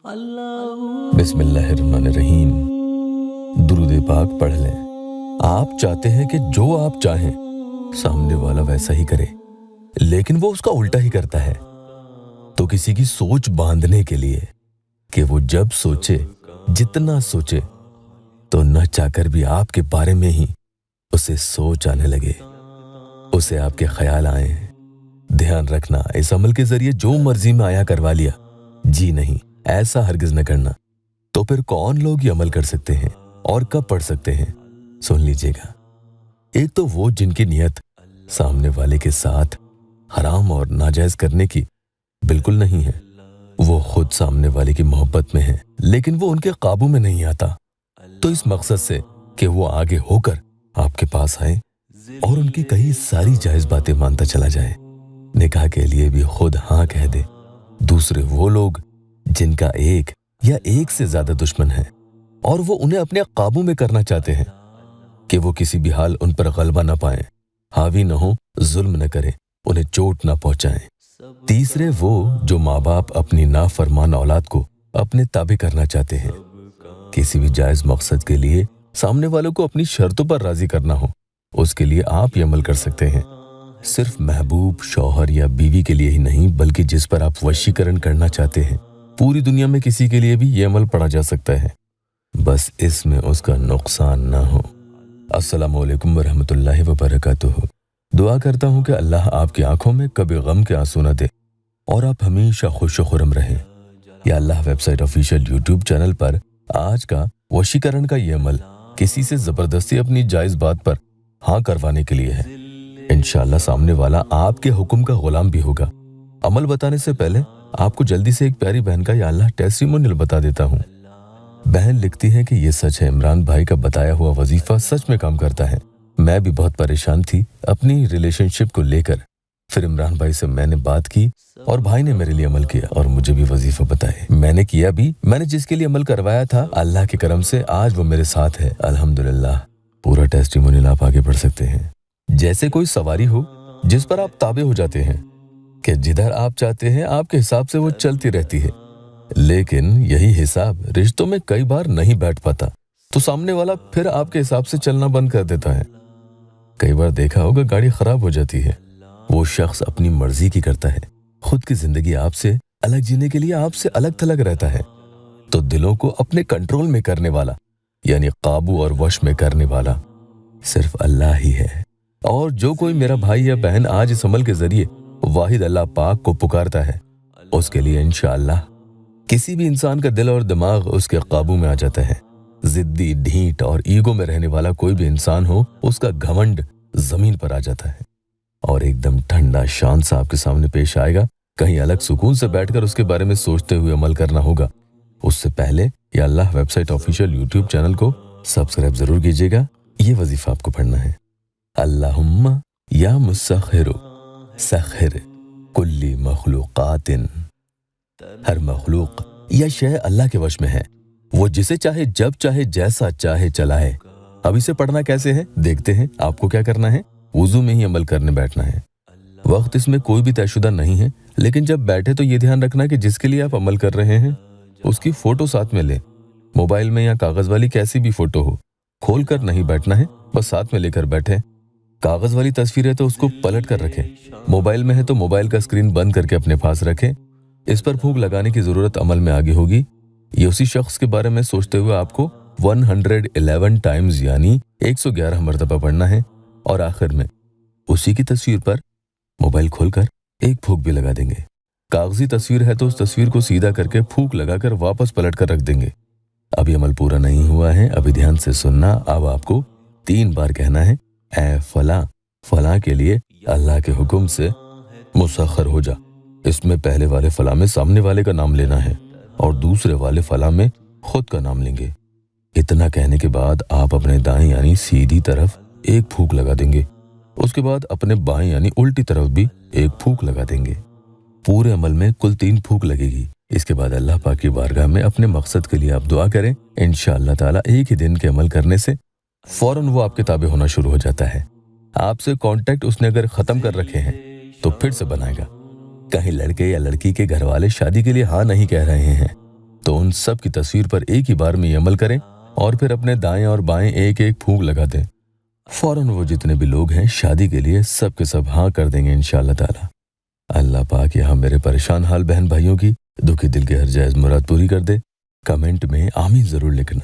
बिस्मिल्लाहिर्रहमानिर्रहीम। दुरूद पाक पढ़ लें। आप चाहते हैं कि जो आप चाहें सामने वाला वैसा ही करे, लेकिन वो उसका उल्टा ही करता है। तो किसी की सोच बांधने के लिए कि वो जब सोचे, जितना सोचे, तो न चाहकर भी आपके बारे में ही उसे सोच आने लगे, उसे आपके ख्याल आए। ध्यान रखना, इस अमल के जरिए जो मर्जी में आया करवा लिया, जी नहीं, ऐसा हरगिज न करना। तो फिर कौन लोग ये अमल कर सकते हैं और कब पढ़ सकते हैं? सुन लीजिएगा। एक तो वो जिनकी नियत सामने वाले के साथ हराम और नाजायज करने की बिल्कुल नहीं है, वो खुद सामने वाले की मोहब्बत में है, लेकिन वो उनके काबू में नहीं आता। तो इस मकसद से कि वो आगे होकर आपके पास आए और उनकी कई सारी जायज बातें मानता चला जाए, निकाह के लिए भी खुद हाँ कह दे। दूसरे वो लोग जिनका एक या एक से ज्यादा दुश्मन है और वो उन्हें अपने काबू में करना चाहते हैं कि वो किसी भी हाल उन पर गलबा न पाए, हावी न हो, जुल्म न करे, उन्हें चोट न पहुंचाएं। तीसरे वो जो माँ बाप अपनी नाफरमान औलाद को अपने ताबे करना चाहते हैं। किसी भी जायज मकसद के लिए सामने वालों को अपनी शर्तों पर राजी करना हो, उसके लिए आप ये अमल कर सकते हैं। सिर्फ महबूब शौहर या बीवी के लिए ही नहीं, बल्कि जिस पर आप वशीकरण करना चाहते हैं, पूरी दुनिया में किसी के लिए भी ये अमल पढ़ा जा सकता है, बस इसमें उसका नुकसान ना हो। अस्सलामु अलैकुम वरहमतुल्लाहि वबरकातुहू। दुआ करता हूँ कि अल्लाह आपकी आंखों में कभी गम के आंसू न दे और आप हमेशा खुश खुरम रहें। या अल्लाह वेबसाइट ऑफिशियल यूट्यूब चैनल पर आज का वशीकरण का ये अमल किसी से जबरदस्ती अपनी जायज बात पर हाँ करवाने के लिए है। इंशाअल्लाह सामने वाला आपके हुक्म का गुलाम भी होगा। अमल बताने से पहले आपको जल्दी से एक प्यारी बहन का या अल्लाह टेस्टिमोनियल बता देता हूँ। बहन लिखती है कि ये सच है, इमरान भाई का बताया हुआ वजीफा सच में काम करता है। मैं भी बहुत परेशान थी अपनी रिलेशनशिप को लेकर, फिर इमरान भाई से मैंने बात की और भाई ने मेरे लिए अमल किया और मुझे भी वजीफा बताए। मैंने किया भी। मैंने जिसके लिए अमल करवाया था, अल्लाह के करम से आज वो मेरे साथ है, अल्हम्दुलिल्लाह। पूरा टेस्टिमोनियल आप आगे पढ़ सकते हैं। जैसे कोई सवारी हो जिस पर आप ताबे हो जाते हैं कि जिधर आप चाहते हैं आपके हिसाब से वो चलती रहती है, लेकिन यही हिसाब रिश्तों में कई बार नहीं बैठ पाता, तो सामने वाला फिर आपके हिसाब से चलना बंद कर देता है। कई बार देखा होगा गाड़ी खराब हो जाती है, वो शख्स अपनी मर्जी की करता है, खुद की जिंदगी आपसे अलग जीने के लिए आपसे अलग थलग रहता है। तो दिलों को अपने कंट्रोल में करने वाला, यानी काबू और वश में करने वाला सिर्फ अल्लाह ही है। और जो कोई मेरा भाई या बहन आज इस अमल के जरिए वाहिद अल्लाह पाक को पुकारता है, उसके लिए इंशाअल्लाह किसी भी इंसान का दिल और दिमाग उसके काबू में आ जाता है। जिद्दी, ढीठ और ईगो में रहने वाला कोई भी इंसान हो, उसका घमंड जमीन पर आ जाता है और एकदम ठंडा शांत सा आपके सामने पेश आएगा। कहीं अलग सुकून से बैठकर उसके बारे में सोचते हुए अमल करना होगा। उससे पहले या अल्लाह वेबसाइट ऑफिशियल यूट्यूब चैनल को सब्सक्राइब जरूर कीजिएगा। ये वजीफा आपको पढ़ना है। अल्लाहुम्मा या मुसख्खिरु सख्खिर कुल्ली मखलूकातिन। हर मखलूक या शय अल्लाह के वश में है, वो जिसे चाहे जब चाहे जैसा चाहे चलाए। अब इसे पढ़ना कैसे है देखते हैं। आपको क्या करना है, वुजू में ही अमल करने बैठना है। वक्त इसमें कोई भी तयशुदा नहीं है, लेकिन जब बैठे तो ये ध्यान रखना कि जिसके लिए आप अमल कर रहे हैं उसकी फोटो साथ में लें। मोबाइल में या कागज वाली कैसी भी फोटो हो, खोल कर नहीं बैठना है, बस साथ में लेकर बैठे। कागज वाली तस्वीर है तो उसको पलट कर रखें, मोबाइल में है तो मोबाइल का स्क्रीन बंद करके अपने पास रखें। इस पर फूंक लगाने की जरूरत अमल में आगे होगी। ये उसी शख्स के बारे में सोचते हुए आपको 111 टाइम्स यानी 111 मरतबा पढ़ना है और आखिर में उसी की तस्वीर पर मोबाइल खोलकर एक फूंक भी लगा देंगे। कागजी तस्वीर है तो उस तस्वीर को सीधा करके फूंक लगाकर वापस पलट कर रख देंगे। अभी अमल पूरा नहीं हुआ है, अभी ध्यान से सुनना। अब आपको 3 बार कहना है, ऐ फला, फला के लिए अल्लाह के हुक्म से मुसख्खर हो जा। इसमें पहले वाले फला में सामने वाले का नाम लेना है और दूसरे वाले फला में खुद का नाम लेंगे। इतना कहने के बाद आप अपने दाएं यानी सीधी तरफ एक फूंक लगा देंगे। उसके बाद अपने बाएं यानी उल्टी तरफ भी एक फूंक लगा देंगे। पूरे अमल में कुल 3 फूंक लगेगी। इसके बाद अल्लाह पाक की बारगाह में अपने मकसद के लिए आप दुआ करें। इंशाअल्लाह ताला एक ही दिन के अमल करने से फौरन वो आपके ताबे होना शुरू हो जाता है। आपसे कांटेक्ट उसने अगर खत्म कर रखे हैं तो फिर से बनाएगा। कहीं लड़के या लड़की के घर वाले शादी के लिए हाँ नहीं कह रहे हैं तो सब की तस्वीर पर एक ही बार में ये अमल करें और फिर अपने दाएं और बाएं एक एक फूंक लगा दें। फौरन वो जितने भी लोग हैं शादी के लिए सब के सब हाँ कर देंगे इंशाअल्लाह ताला। अल्लाह पाक यहाँ मेरे परेशान हाल बहन भाइयों की दुखी दिल के हर जायज़ मुराद पूरी कर दे। कमेंट में आमीन ज़रूर लिखना।